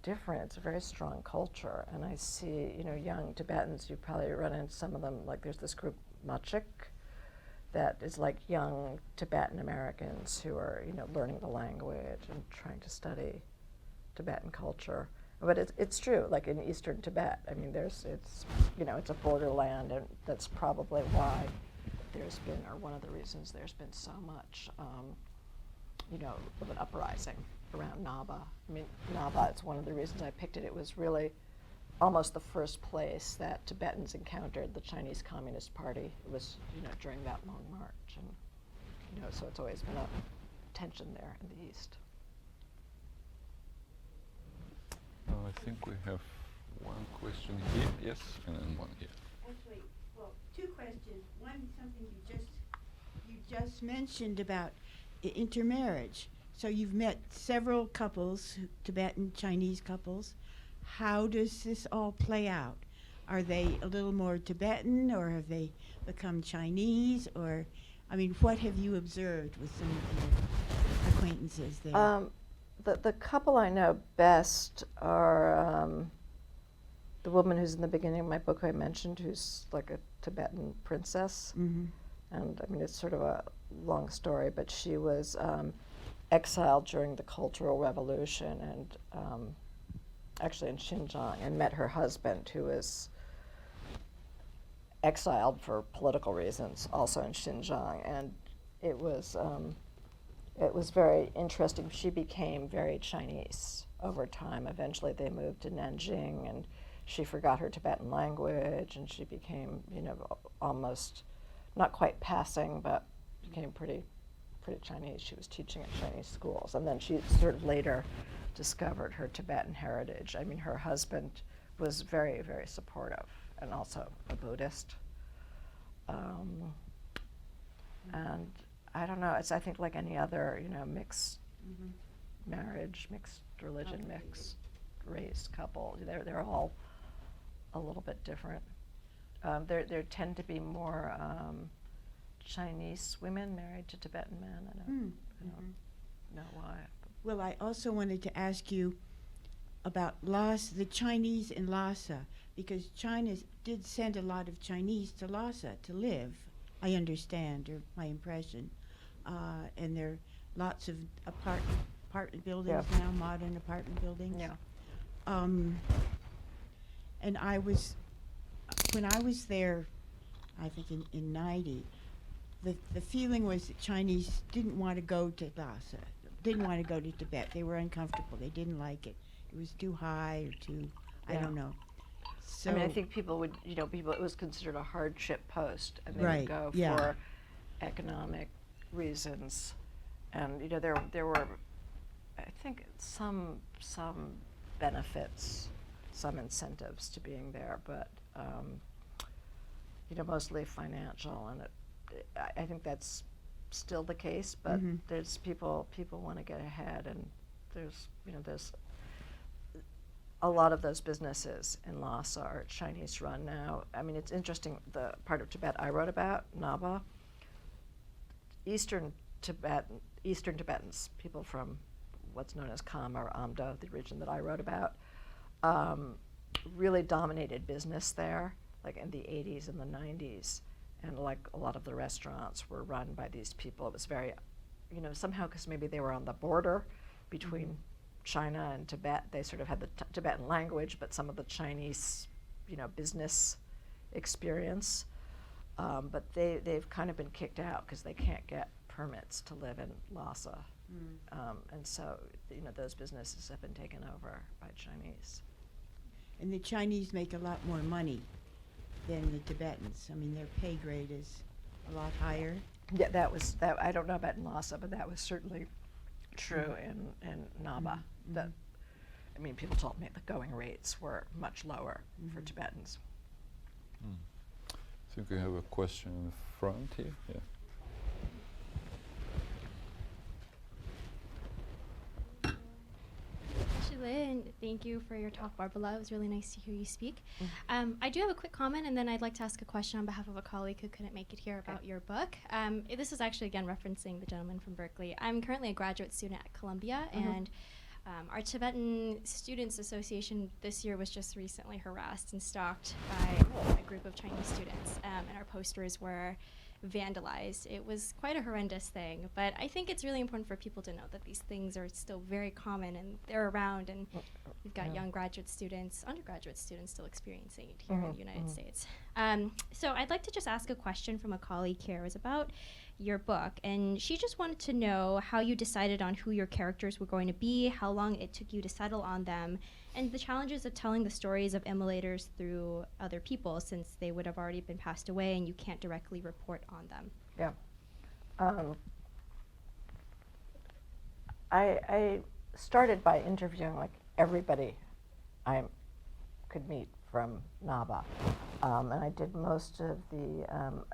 different. It's a very strong culture. And I see, young Tibetans, you probably run into some of them, like there's this group, Machik, that is like young Tibetan Americans who are, learning the language and trying to study Tibetan culture. But it's true, like in eastern Tibet, I mean, it's a borderland, and that's probably why there's been, or one of the reasons there's been so much, of an uprising around Naba. I mean, Naba, it's one of the reasons I picked it. It was really almost the first place that Tibetans encountered the Chinese Communist Party. It was, during that Long March, and so it's always been a tension there in the east. I think we have one question here, yes, and then one here. Actually, well, two questions. One, something you just mentioned about intermarriage. So you've met several couples, Tibetan Chinese couples. How does this all play out? Are they a little more Tibetan, or have they become Chinese? Or, I mean, what have you observed with some of your acquaintances there? The couple I know best are the woman who's in the beginning of my book who I mentioned, who's like a Tibetan princess, Mm-hmm. and I mean it's sort of a long story, but she was exiled during the Cultural Revolution and actually in Xinjiang, and met her husband, who was exiled for political reasons, also in Xinjiang, and it was very interesting. She became very Chinese over time. Eventually, they moved to Nanjing, and she forgot her Tibetan language, and she became, you know, almost not quite passing, but became pretty Chinese. She was teaching at Chinese schools, and then she sort of later discovered her Tibetan heritage. I mean, her husband was very, very supportive, and also a Buddhist. And I don't know, it's, I think, like any other, you know, mixed marriage, mixed religion, mixed race couple, they're all a little bit different. There tend to be more Chinese women married to Tibetan men. I don't know why. Well, I also wanted to ask you about Lhasa, the Chinese in Lhasa, because China did send a lot of Chinese to Lhasa to live, I understand, or my impression. And there are lots of apartment buildings now, modern apartment buildings. Yeah. And when I was there, I think in 90, the feeling was that Chinese didn't want to go to Lhasa, didn't want to go to Tibet. They were uncomfortable. They didn't like it. It was too high or too, I don't know. So I mean, I think people would, you know, it was considered a hardship post, and they Right, would go yeah. for economic reasons. And, you know, there were, I think, some benefits, some incentives to being there, but, you know, mostly financial. And I think that's still the case, but there's people want to get ahead, and there's, you know, there's a lot of those businesses in Lhasa are Chinese run now. I mean, it's interesting, the part of Tibet I wrote about, Naba, Eastern Tibetans, people from what's known as Kham or Amdo, the region that I wrote about, really dominated business there, like in the 80s and the 90s. And like a lot of the restaurants were run by these people. It was very, you know, somehow because maybe they were on the border between China and Tibet, they sort of had the Tibetan language, but some of the Chinese, you know, business experience. But they've kind of been kicked out because they can't get permits to live in Lhasa. And so, you know, those businesses have been taken over by Chinese. And the Chinese make a lot more money than the Tibetans. I mean, their pay grade is a lot higher. Yeah, that I don't know about in Lhasa, but that was certainly true in Naba. That, I mean, people told me the going rates were much lower for Tibetans. I think we have a question in the front here. Yeah. And thank you for your talk, Barbara. It was really nice to hear you speak. I do have a quick comment, and then I'd like to ask a question on behalf of a colleague who couldn't make it here about your book. This is actually, again, referencing the gentleman from Berkeley. I'm currently a graduate student at Columbia, and our Tibetan Students Association this year was just recently harassed and stalked by a group of Chinese students, and our posters were vandalized. It was quite a horrendous thing, but I think it's really important for people to know that these things are still very common and they're around, and we've got young graduate students, undergraduate students still experiencing it here in the United States. So I'd like to just ask a question from a colleague here. It was about your book, and she just wanted to know how you decided on who your characters were going to be, how long it took you to settle on them, and the challenges of telling the stories of immolators through other people, since they would have already been passed away and you can't directly report on them. Yeah. I started by interviewing like everybody I could meet from Naba. And I did most of the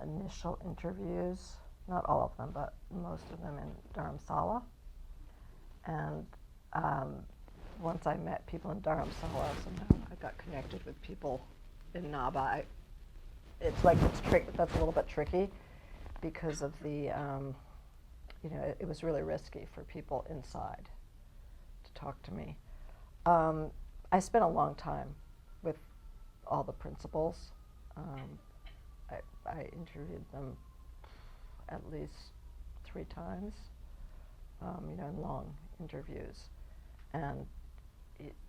initial interviews, not all of them, but most of them in Dharamsala. And once I met people in Dharamsala, somehow I got connected with people in Naba. That's a little bit tricky because of the, you know, it was really risky for people inside to talk to me. I spent a long time with all the principals. I interviewed them at least 3 times, in long interviews, and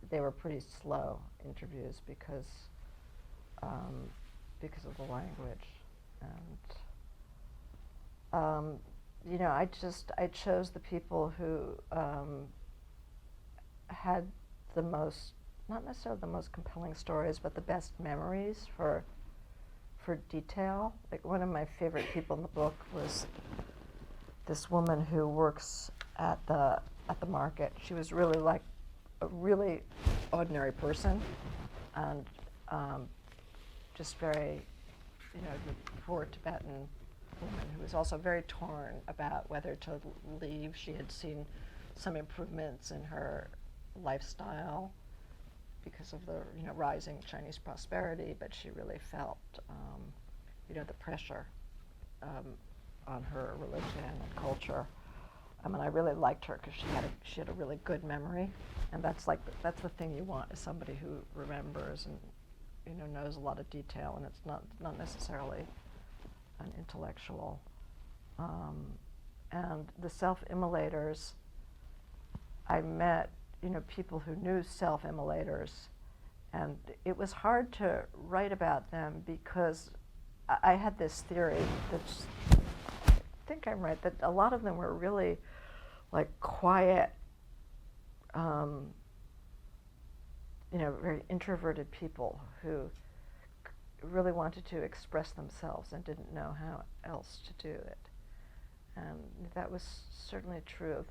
they were pretty slow interviews because of the language, and I chose the people who had the most, not necessarily the most compelling stories, but the best memories for detail. Like, one of my favorite people in the book was this woman who works at the market. She was really like a really ordinary person, and just very, the poor Tibetan woman who was also very torn about whether to leave. She had seen some improvements in her lifestyle because of the rising Chinese prosperity, but she really felt the pressure on her religion and culture. I mean, I really liked her because she had a really good memory, and that's the thing you want, is somebody who remembers and knows a lot of detail, and it's not necessarily an intellectual. And the self-immolators, I met people who knew self-immolators, and it was hard to write about them because I had this theory that's, I think I'm right, that a lot of them were really like quiet, very introverted people who really wanted to express themselves and didn't know how else to do it. And that was certainly true of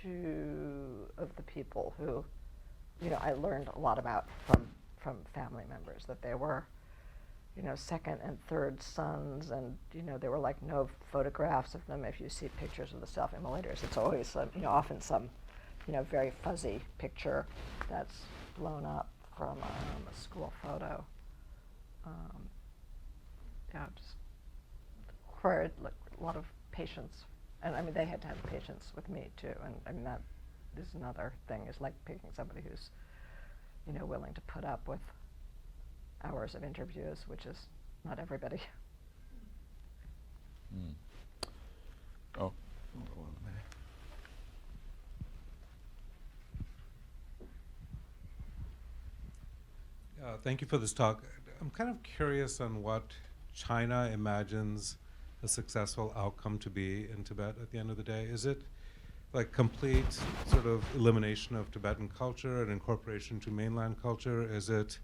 2 of the people who, I learned a lot about from family members, that they were, 2nd and 3rd sons, and there were like no photographs of them. If you see pictures of the self-immolators, it's always often some, very fuzzy picture that's blown up from a school photo. Just required like a lot of patience, and I mean they had to have patience with me too. And I mean that is another thing, is like picking somebody who's, willing to put up with hours of interviews, which is not everybody. Oh. Thank you for this talk. I'm kind of curious on what China imagines a successful outcome to be in Tibet at the end of the day. Is it like complete sort of elimination of Tibetan culture and incorporation to mainland culture? Is it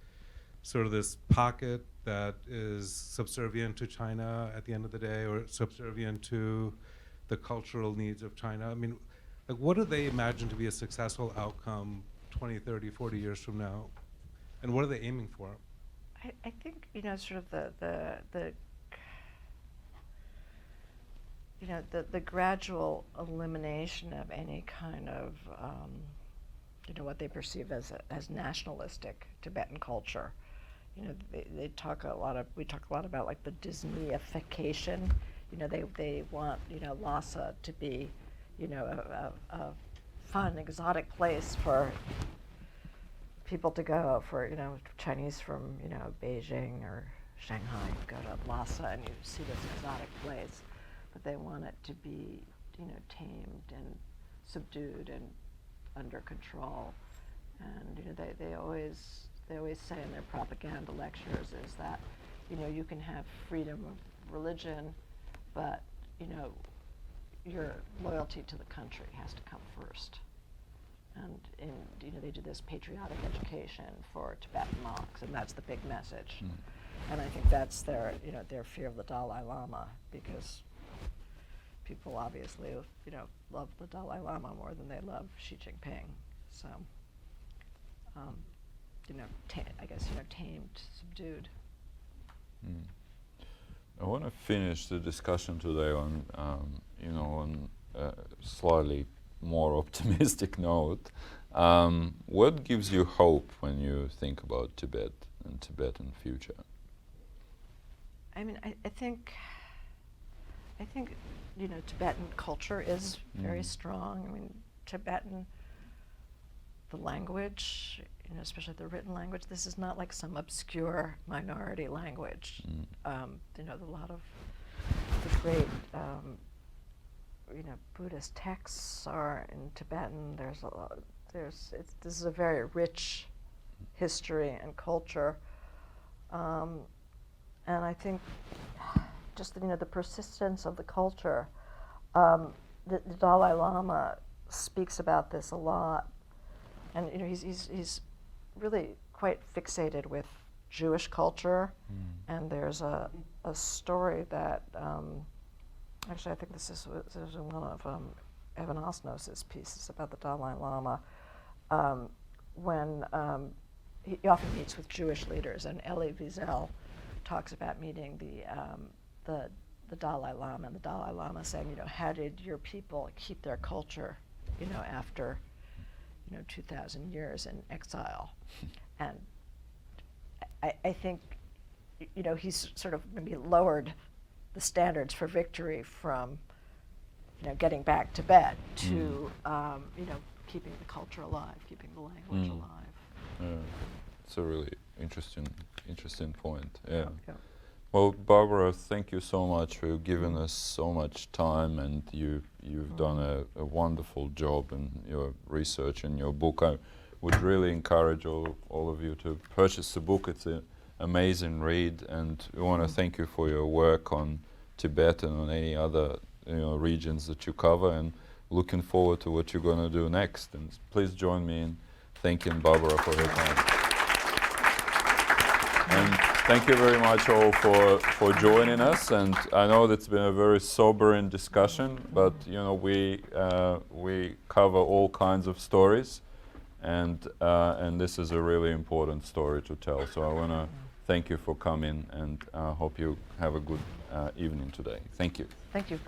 sort of this pocket that is subservient to China at the end of the day, or subservient to the cultural needs of China? I mean, like, what do they imagine to be a successful outcome 20, 30, 40 years from now? And what are they aiming for? I think, sort of the gradual elimination of any kind of, what they perceive as nationalistic Tibetan culture. We talk a lot about like the Disneyification. They want, Lhasa to be, a fun, exotic place for people to go, for Chinese from Beijing or Shanghai go to Lhasa and you see this exotic place, but they want it to be tamed and subdued and under control. And they always say in their propaganda lectures is that you can have freedom of religion, but your loyalty to the country has to come first. And they do this patriotic education for Tibetan monks, and that's the big message. And I think that's their fear of the Dalai Lama, because people obviously love the Dalai Lama more than they love Xi Jinping. So I guess tamed, subdued. I want to finish the discussion today on on a slightly more optimistic note. What gives you hope when you think about Tibet and Tibetan future? I mean, I think Tibetan culture is very strong. I mean, Tibetan the language, especially the written language. This is not like some obscure minority language. A lot of the great, Buddhist texts are in Tibetan. This is a very rich history and culture, and I think just the persistence of the culture. The Dalai Lama speaks about this a lot, and he's really quite fixated with Jewish culture. And there's a story that actually I think this is one of Ivanov's pieces about the Dalai Lama, when he often meets with Jewish leaders, and Elie Wiesel talks about meeting the Dalai Lama, and the Dalai Lama saying, how did your people keep their culture, after 2,000 years in exile? And I think he's sort of maybe lowered the standards for victory from getting back Tibet to keeping the culture alive, keeping the language alive. It's a really interesting point. Yeah. Yeah. Well, Barbara, thank you so much for giving us so much time, and you've done a wonderful job in your research and your book. I would really encourage all of you to purchase the book. It's an amazing read, and we want to thank you for your work on Tibet and on any other regions that you cover, and looking forward to what you're going to do next. And please join me in thanking Barbara for her time. And thank you very much all for joining us. And I know that's been a very sobering discussion, but we cover all kinds of stories, and this is a really important story to tell. So I want to thank you for coming, and hope you have a good evening today. Thank you. Thank you.